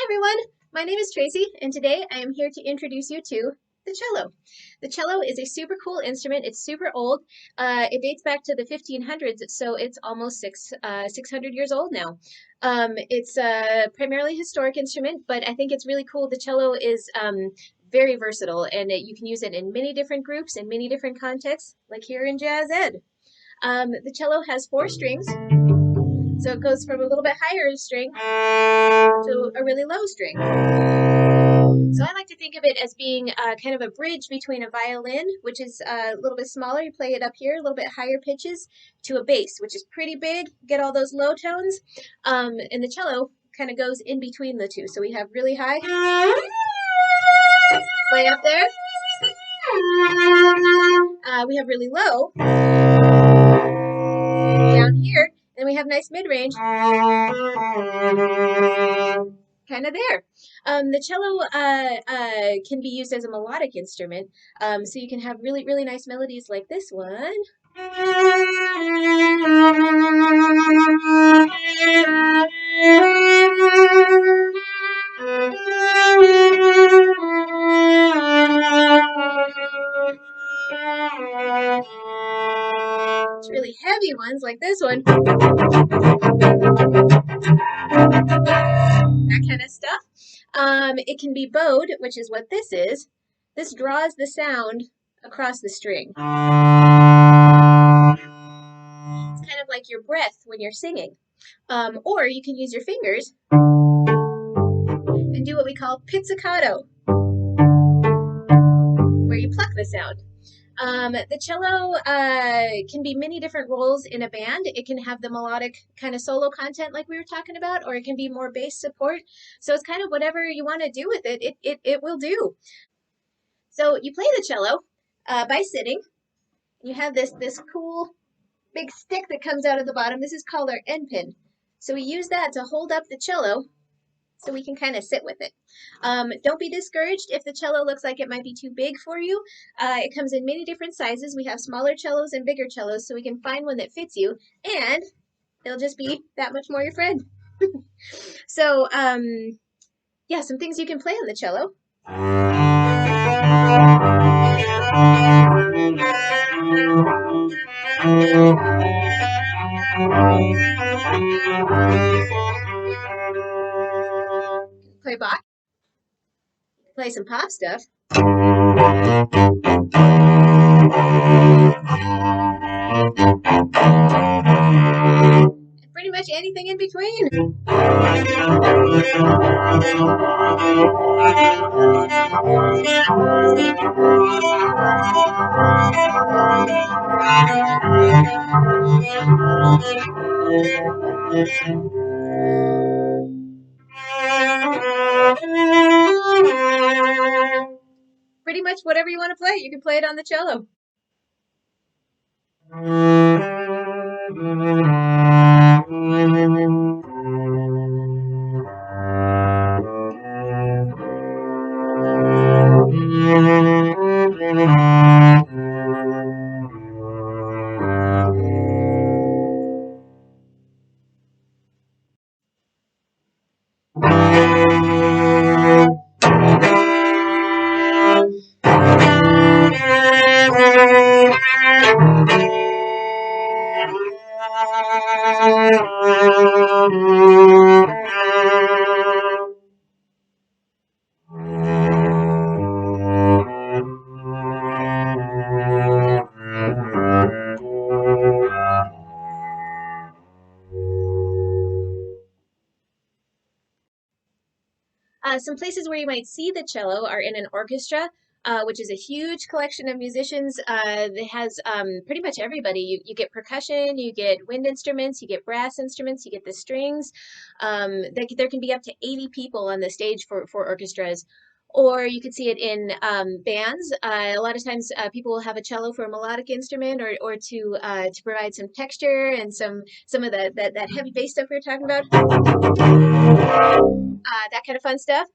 everyone, my name is Tracy, and today I am here to introduce you to the cello. The cello is a super cool instrument. It's super old. It dates back to the 1500s, so it's almost 600 years old now. It's a primarily historic instrument, but I think it's really cool. The cello is very versatile, and you can use it in many different groups and many different contexts, like here in Jazz Ed. The cello has 4 strings. So it goes from a little bit higher string to a really low string. So I like to think of it as being kind of a bridge between a violin, which is a little bit smaller, you play it up here, a little bit higher pitches, to a bass, which is pretty big, get all those low tones. And the cello kind of goes in between the two. So we have really high, way up there. We have really low down here. And we have nice mid-range, kind of there. The cello can be used as a melodic instrument, so you can have really, really nice melodies like this one. It's really heavy ones like this one. That kind of stuff. It can be bowed, which is what this is. This draws the sound across the string. It's kind of like your breath when you're singing. Or you can use your fingers and do what we call pizzicato, where you pluck the sound. The cello can be many different roles in a band. It can have the melodic kind of solo content like we were talking about, or it can be more bass support. So it's kind of whatever you want to do with it, it will do. So you play the cello by sitting. You have this cool big stick that comes out of the bottom. This is called our end pin. So we use that to hold up the cello so we can kind of sit with it. Don't be discouraged if the cello looks like it might be too big for you. It comes in many different sizes. We have smaller cellos and bigger cellos, so we can find one that fits you, and it'll just be that much more your friend. So, yeah, some things you can play on the cello. Play Bach. Play some pop stuff. Pretty much anything in between. Pretty much whatever you want to play, you can play it on the cello. Some places where you might see the cello are in an orchestra, which is a huge collection of musicians that has pretty much everybody. You get percussion, you get wind instruments, you get brass instruments, you get the strings. There can be up to 80 people on the stage for orchestras. Or you could see it in bands. A lot of times people will have a cello for a melodic instrument or to provide some texture and some of that heavy bass stuff we were talking about. That kind of fun stuff.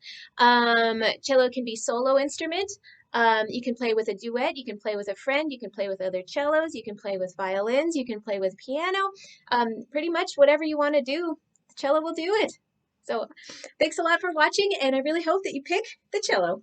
Cello can be solo instrument. You can play with a duet, you can play with a friend, you can play with other cellos, you can play with violins, you can play with piano. Pretty much whatever you want to do, the cello will do it. So thanks a lot for watching, and I really hope that you pick the cello.